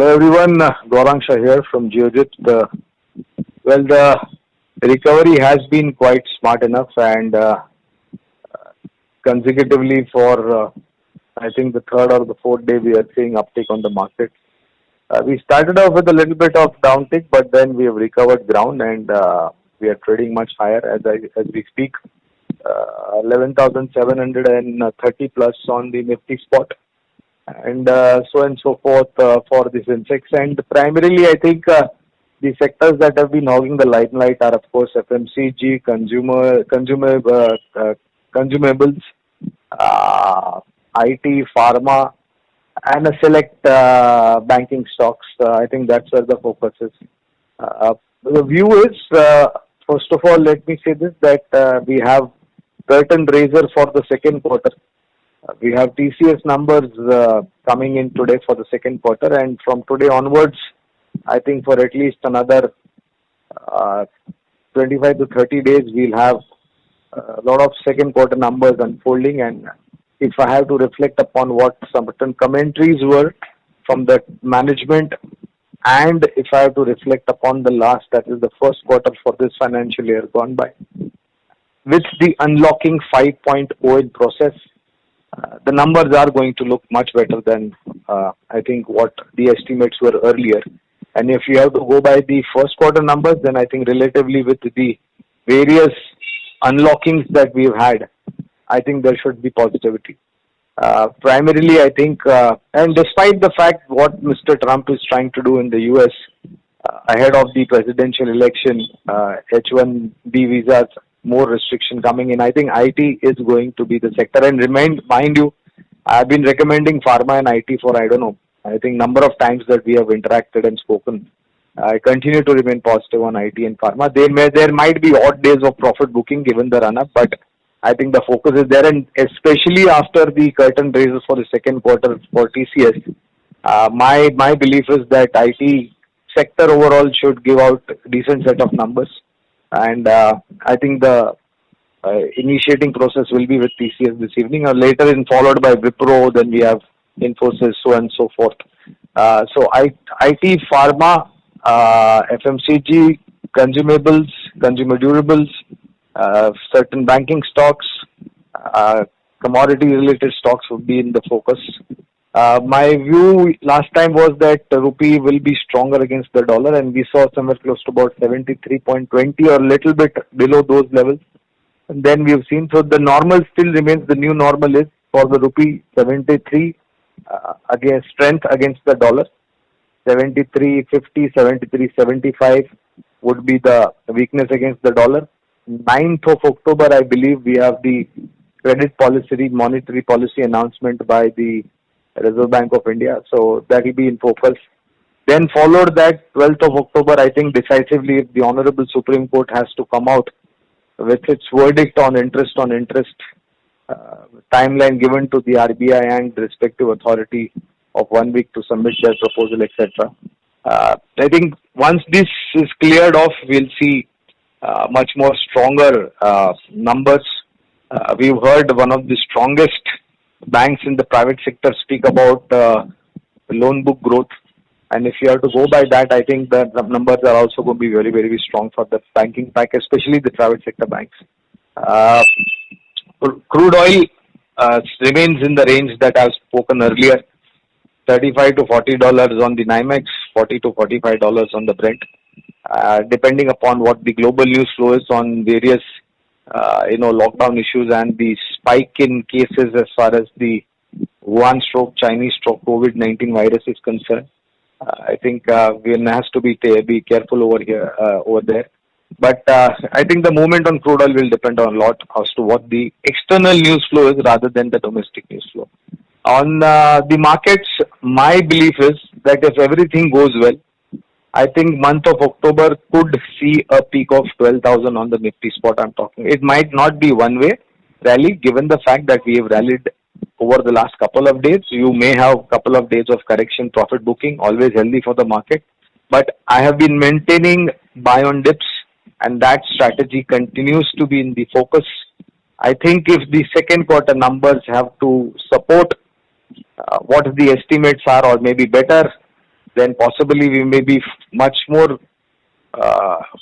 Hello everyone, Gaurang Shah here from Geojit. The recovery has been quite smart enough and consecutively for I think the third or the fourth day we are seeing uptick on the market. We started off with a little bit of downtick, but then we have recovered ground and we are trading much higher as we speak. 11,730 plus on the Nifty spot and so and so forth for this index. And primarily, I think the sectors that have been hogging the limelight are, of course, FMCG, consumables, IT, pharma, and a select banking stocks. I think that's where the focus is. The view is, first of all, let me say this, that we have curtain raiser for the second quarter. We have TCS numbers coming in today for the second quarter, and from today onwards, I think for at least another 25 to 30 days, we'll have a lot of second quarter numbers unfolding. And if I have to reflect upon what some certain commentaries were from the management, and if I have to reflect upon the last, that is the first quarter for this financial year gone by, with the unlocking 5.0 in process, the numbers are going to look much better than I think what the estimates were earlier. And if you have to go by the first quarter numbers, then I think relatively with the various unlockings that we've had, I think there should be positivity. Primarily, I think, and despite the fact what Mr. Trump is trying to do in the US ahead of the presidential election, H-1B visas, more restriction coming in, I think IT is going to be the sector. And mind you, I've been recommending pharma and IT for, I don't know, I think number of times that we have interacted and spoken. I continue to remain positive on IT and pharma. There might be odd days of profit booking given the run-up, but I think the focus is there, and especially after the curtain raises for the second quarter for TCS, my belief is that IT sector overall should give out a decent set of numbers. And I think the initiating process will be with TCS this evening, or later followed by Wipro, then we have Infosys, so and so forth. So IT, pharma, FMCG, consumables, consumer durables, certain banking stocks, commodity-related stocks would be in the focus. My view last time was that the rupee will be stronger against the dollar, and we saw somewhere close to about 73.20 or a little bit below those levels. And then we've seen, so the normal still remains, the new normal is for the rupee 73 against strength against the dollar. 73.50, 73.75 would be the weakness against the dollar. 9th of October, I believe we have the credit policy, monetary policy announcement by the Reserve Bank of India. So that will be in focus. Then followed that 12th of October, I think decisively if the Honorable Supreme Court has to come out with its verdict on interest timeline given to the RBI and respective authority of 1 week to submit their proposal, etc. I think once this is cleared off, we'll see much more stronger numbers. We've heard one of the strongest banks in the private sector speak about loan book growth. And if you have to go by that, I think the numbers are also going to be very, very strong for the banking pack, especially the private sector banks. Crude oil remains in the range that I've spoken earlier, $35 to $40 on the NYMEX, $40 to $45 on the Brent. Depending upon what the global news flow is on various lockdown issues and the spike in cases as far as the Wuhan/Chinese COVID-19 virus is concerned. I think one has to be careful over there. But I think the movement on crude oil will depend on a lot as to what the external news flow is rather than the domestic news flow. On the markets, my belief is that if everything goes well, I think month of October could see a peak of 12,000 on the Nifty spot I'm talking. It might not be one-way rally given the fact that we have rallied over the last couple of days. You may have a couple of days of correction, profit booking, always healthy for the market. But I have been maintaining buy on dips, and that strategy continues to be in the focus. I think if the second quarter numbers have to support what the estimates are or maybe better, then possibly we may be much more,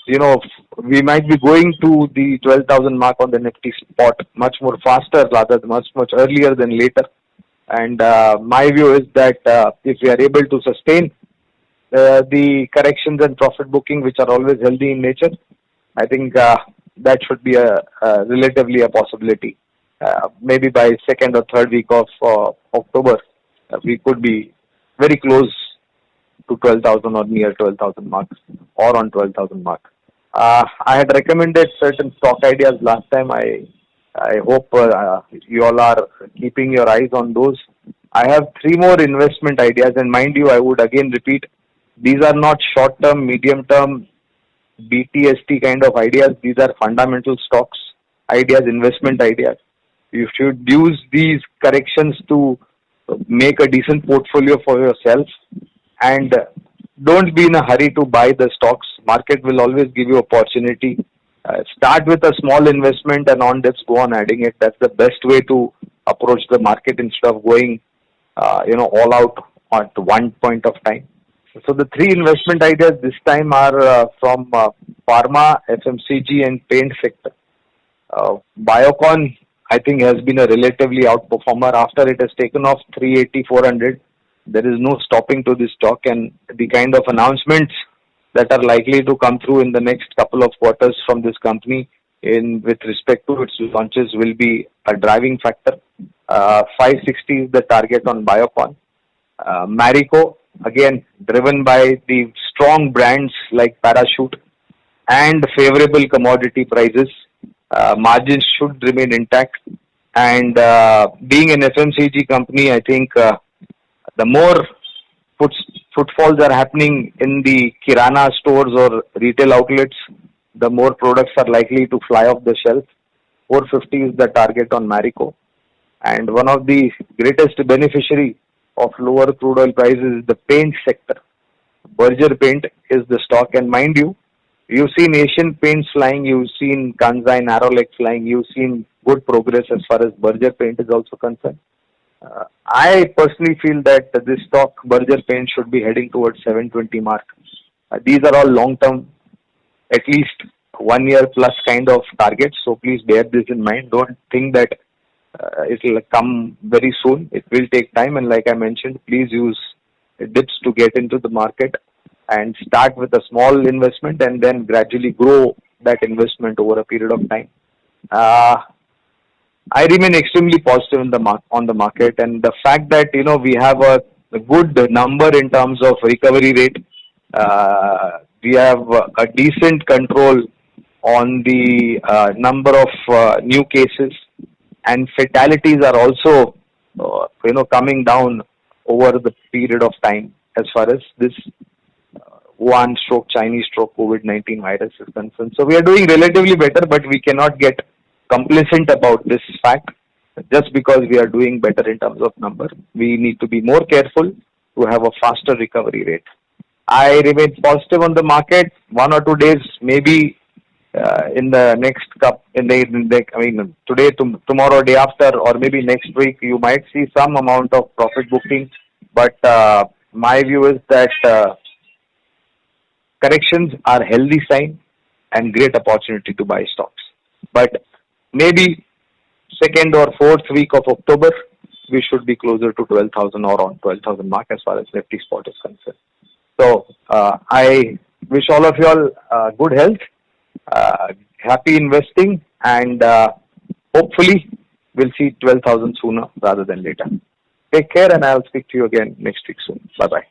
we might be going to the 12,000 mark on the Nifty spot much more faster, rather much earlier than later. And my view is that if we are able to sustain the corrections and profit booking, which are always healthy in nature, I think that should be a relatively a possibility. Maybe by second or third week of October, we could be very close to 12,000 or near 12,000 marks or on 12,000 mark. I had recommended certain stock ideas last time. I hope you all are keeping your eyes on those. I have 3 more investment ideas, and mind you, I would again repeat, these are not short-term, medium-term, BTST kind of ideas. These are fundamental stocks ideas, investment ideas. You should use these corrections to make a decent portfolio for yourself, and don't be in a hurry to buy the stocks. Market will always give you opportunity. Start with a small investment, and on dips go on adding it. That's the best way to approach the market instead of going all out at one point of time. So the 3 investment ideas this time are from pharma, FMCG and paint sector. Biocon, I think, has been a relatively outperformer after it has taken off 380, 400. There is no stopping to this stock, and the kind of announcements that are likely to come through in the next couple of quarters from this company with respect to its launches will be a driving factor. 560 is the target on Biocon. Marico, again, driven by the strong brands like Parachute and favorable commodity prices, margins should remain intact. And being an FMCG company, I think the more footfalls are happening in the Kirana stores or retail outlets, the more products are likely to fly off the shelf. 450 is the target on Marico. And one of the greatest beneficiary of lower crude oil prices is the paint sector. Berger Paint is the stock, and mind you, you've seen Asian Paints flying, you've seen Kansai and Arrolex flying, you've seen good progress as far as Berger Paint is also concerned. I personally feel that this stock, Berger Paint, should be heading towards 720 mark. These are all long-term, at least 1 year plus kind of targets, so please bear this in mind. Don't think that it will come very soon. It will take time, and like I mentioned, please use dips to get into the market and start with a small investment and then gradually grow that investment over a period of time. I remain extremely positive on the market, and the fact that we have a good number in terms of recovery rate, we have a decent control on the number of new cases, and fatalities are also coming down over the period of time as far as this Wuhan/Chinese/COVID-19 virus is concerned. So we are doing relatively better, but we cannot get complacent about this fact. Just because we are doing better in terms of number, we need to be more careful to have a faster recovery rate. I remain positive on the market. 1 or 2 days, maybe in the next today, tomorrow, day after, or maybe next week, you might see some amount of profit booking. But my view is that corrections are healthy sign and great opportunity to buy stocks. But maybe second or fourth week of October, we should be closer to 12,000 or on 12,000 mark as far as Nifty spot is concerned. So I wish all of you all good health, happy investing, and hopefully we'll see 12,000 sooner rather than later. Take care, and I'll speak to you again next week soon. Bye-bye.